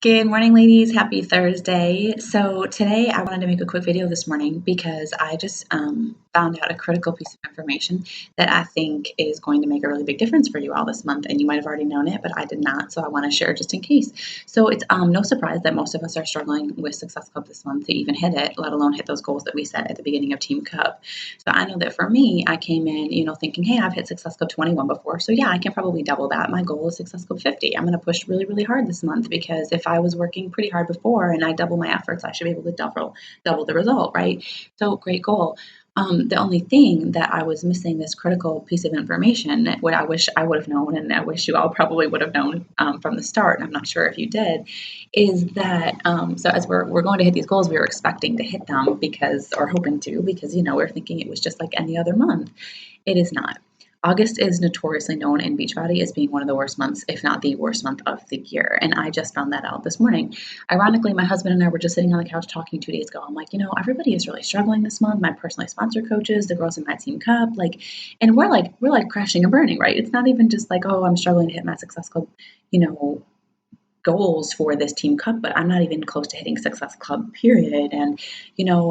Good morning, ladies. Happy Thursday. So today I wanted to make a quick video this morning because I just found out a critical piece of information that I think is going to make a really big difference for you all this month. And you might have already known it, but I did not. So I want to share just in case. So it's no surprise that most of us are struggling with Success Club this month to even hit it, let alone hit those goals that we set at the beginning of Team Cup. So I know that for me, I came in, thinking, hey, I've hit Success Club 21 before. So yeah, I can probably double that. My goal is Success Club 50. I'm going to push really, really hard this month because if I was working pretty hard before and I double my efforts, I should be able to double the result, right? So great goal. The only thing that I was missing this critical piece of information, what I wish I would have known, and I wish you all probably would have known from the start, and I'm not sure if you did, is that so as we're going to hit these goals, we were expecting to hit them or hoping to, because we're thinking it was just like any other month. It is not. August is notoriously known in Beachbody as being one of the worst months, if not the worst month of the year. And I just found that out this morning. Ironically, my husband and I were just sitting on the couch talking 2 days ago. I'm like, everybody is really struggling this month. My personally sponsored coaches, the girls in my Team Cup, and we're like crashing and burning, right? It's not even just like, oh, I'm struggling to hit my Success Club, goals for this Team Cup, but I'm not even close to hitting Success Club, period. And,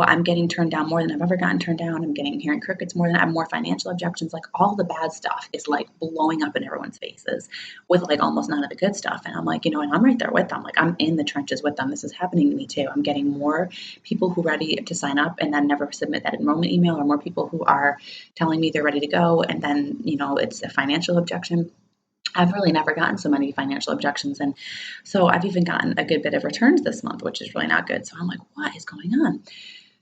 I'm getting turned down more than I've ever gotten turned down. I'm hearing crickets more than I have, more financial objections. Like all the bad stuff is like blowing up in everyone's faces with like almost none of the good stuff. And I'm like, and I'm right there with them. Like I'm in the trenches with them. This is happening to me too. I'm getting more people who are ready to sign up and then never submit that enrollment email, or more people who are telling me they're ready to go. And then, it's a financial objection. I've really never gotten so many financial objections. And so I've even gotten a good bit of returns this month, which is really not good. So I'm like, what is going on?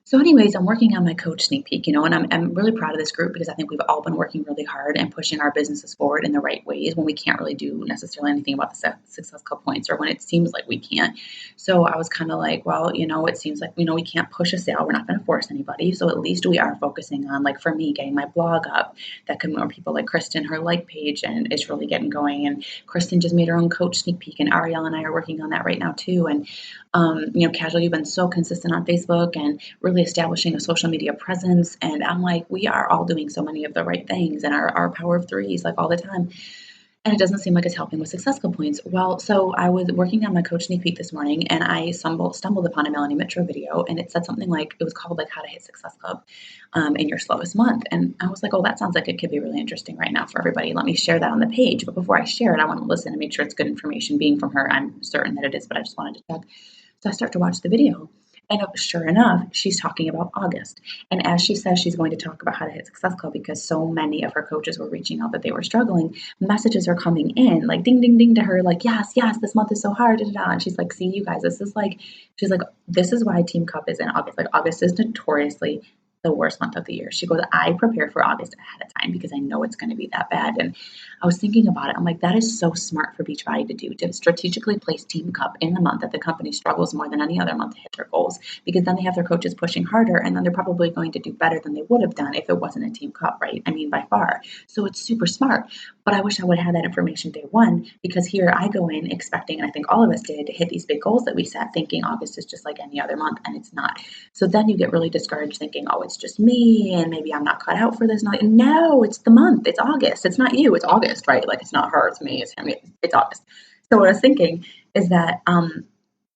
So anyways, I'm working on my coach sneak peek, and I'm really proud of this group because I think we've all been working really hard and pushing our businesses forward in the right ways when we can't really do necessarily anything about the Success Club points, or when it seems like we can't. So I was kind of like, well, it seems like, we can't push a sale. We're not going to force anybody. So at least we are focusing on, like for me, getting my blog up. That could more people, like Kristen, her like page, and it's really getting going. And Kristen just made her own coach sneak peek, and Ariel and I are working on that right now too. And Casual, you've been so consistent on Facebook and really establishing a social media presence. And I'm like, we are all doing so many of the right things, and our power of threes, like all the time. And it doesn't seem like it's helping with Success Club points. Well, so I was working on my coach sneak peek this morning, and I stumbled upon a Melanie Mitro video, and it said something like, it was called like how to hit Success Club in your slowest month. And I was like, oh, that sounds like it could be really interesting right now for everybody. Let me share that on the page. But before I share it, I want to listen and make sure it's good information. Being from her, I'm certain that it is, but I just wanted to check. So I start to watch the video, and sure enough, she's talking about August. And as she says, she's going to talk about how to hit Success Club because so many of her coaches were reaching out that they were struggling. Messages are coming in, like ding, ding, ding to her, like, yes, this month is so hard. Da, da, da. And she's like, see, you guys, she's like, this is why Team Cup is in August. Like August is notoriously the worst month of the year. She goes, I prepare for August ahead of time because I know it's going to be that bad. And I was thinking about it. I'm like, that is so smart for Beachbody to do, to strategically place Team Cup in the month that the company struggles more than any other month to hit their goals, because then they have their coaches pushing harder, and then they're probably going to do better than they would have done if it wasn't a Team Cup, right? I mean, by far. So it's super smart. But I wish I would have had that information day one, because here I go in expecting, and I think all of us did, to hit these big goals that we set, thinking August is just like any other month, and it's not. So then you get really discouraged thinking, oh, it's just me, and maybe I'm not cut out for this. No, it's the month. It's August. It's not you. It's August, right? Like it's not her, it's me, it's him, it's August. So what I was thinking is that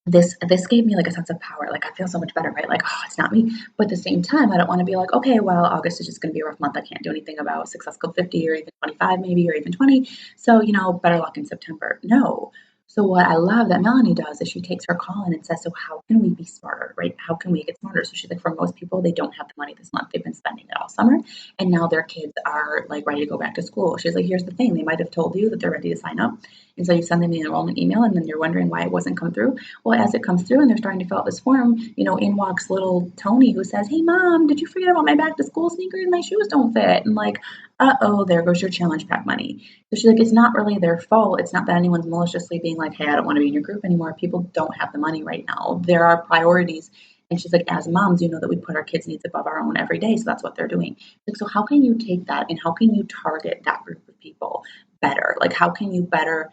this gave me like a sense of power. Like I feel so much better, right? Like, oh, it's not me. But at the same time, I don't want to be like, okay, well, August is just going to be a rough month. I can't do anything about Success Club 50 or even 25 maybe, or even 20. So, better luck in September. No. So what I love that Melanie does is she takes her call in and says, so how can we be smarter, right? How can we get smarter? So she's like, for most people, they don't have the money this month. They've been spending it all summer, and now their kids are like ready to go back to school. She's like, here's the thing. They might have told you that they're ready to sign up. And so you send them the enrollment email, and then you're wondering why it wasn't come through. Well, as it comes through and they're starting to fill out this form, in walks little Tony, who says, hey, Mom, did you forget about my back to school sneakers? My shoes don't fit. And like, uh-oh, there goes your challenge pack money. So she's like, it's not really their fault. It's not that anyone's maliciously being like, hey, I don't want to be in your group anymore. People don't have the money right now. There are priorities. And she's like, as moms, that we put our kids' needs above our own every day. So that's what they're doing. Like, so how can you take that and how can you target that group of people better? Like, how can you better,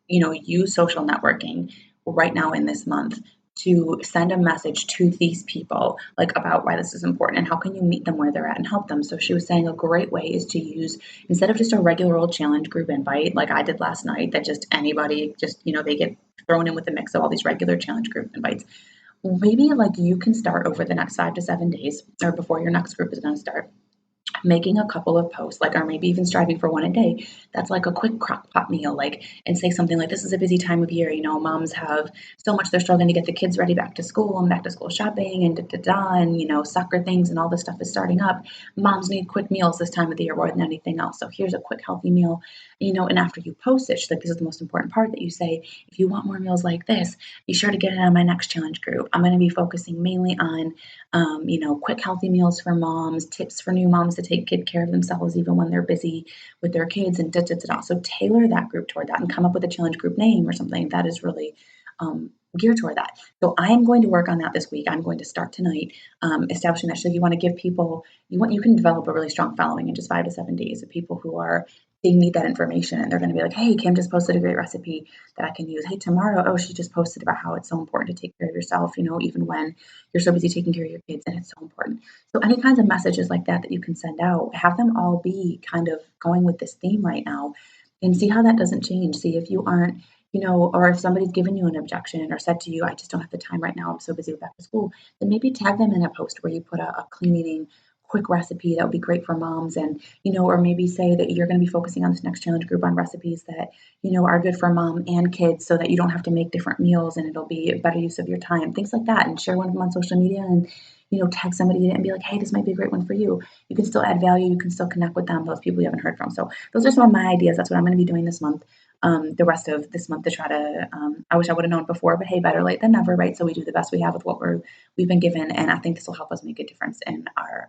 use social networking right now in this month to send a message to these people, like about why this is important and how can you meet them where they're at and help them. So she was saying a great way is to use, instead of just a regular old challenge group invite, like I did last night, that just anybody just, they get thrown in with the mix of all these regular challenge group invites. Maybe like you can start over the next 5 to 7 days or before your next group is going to start making a couple of posts, like, or maybe even striving for one a day. That's like a quick crock pot meal, like, and say something like, this is a busy time of year. Moms have so much they're struggling to get the kids ready back to school and back to school shopping and da da da, and soccer things and all this stuff is starting up. Moms need quick meals this time of the year more than anything else. So here's a quick healthy meal, and after you post it, like, this is the most important part that you say, if you want more meals like this, be sure to get it on my next challenge group. I'm going to be focusing mainly on quick healthy meals for moms, tips for new moms to take good care of themselves even when they're busy with their kids and da da da da. So tailor that group toward that and come up with a challenge group name or something that is really geared toward that. So I am going to work on that this week. I'm going to start tonight, establishing that. So you want to give people, you can develop a really strong following in just 5 to 7 days of people who are, they need that information and they're going to be like, hey, Kim just posted a great recipe that I can use. Hey, tomorrow, oh, she just posted about how it's so important to take care of yourself, even when you're so busy taking care of your kids, and it's so important. So any kinds of messages like that that you can send out, have them all be kind of going with this theme right now, and see how that doesn't change. See if you aren't, or if somebody's given you an objection or said to you, I just don't have the time right now, I'm so busy with back to school, then maybe tag them in a post where you put a clean eating quick recipe that would be great for moms, and or maybe say that you're going to be focusing on this next challenge group on recipes that are good for mom and kids, so that you don't have to make different meals and it'll be a better use of your time, things like that, and share one of them on social media, and tag somebody in it and be like, hey, this might be a great one for you. You can still add value, you can still connect with them, those people you haven't heard from. So those are some of my ideas. That's what I'm going to be doing this month, the rest of this month, to try to, I wish I would have known before, but hey, better late than never, right? So we do the best we have with what we've been given, and I think this will help us make a difference in our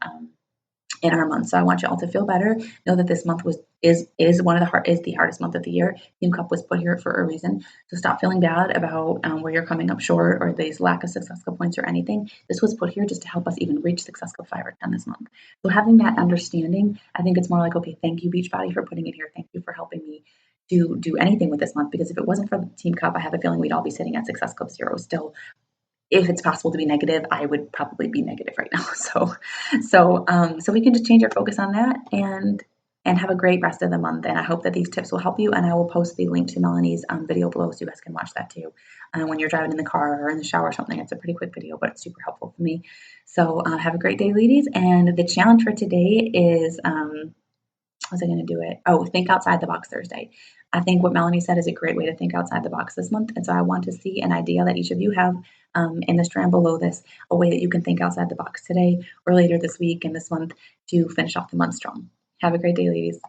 month. So I want you all to feel better. Know that this month is the hardest month of the year. Team Cup was put here for a reason. So stop feeling bad about where you're coming up short or these lack of Success Club points or anything. This was put here just to help us even reach Success Club 5 or 10 this month. So having that understanding, I think it's more like, okay, thank you, Beachbody, for putting it here. Thank you for helping me to do anything with this month, because if it wasn't for the Team Cup, I have a feeling we'd all be sitting at Success Club 0 still. If it's possible to be negative, I would probably be negative right now. So we can just change our focus on that and have a great rest of the month. And I hope that these tips will help you. And I will post the link to Melanie's video below so you guys can watch that too. When you're driving in the car or in the shower or something, it's a pretty quick video, but it's super helpful for me. So have a great day, ladies. And the challenge for today is, how's I going to do it? Oh, think outside the box Thursday. I think what Melanie said is a great way to think outside the box this month. And so I want to see an idea that each of you have in the strand below this, a way that you can think outside the box today or later this week and this month to finish off the month strong. Have a great day, ladies.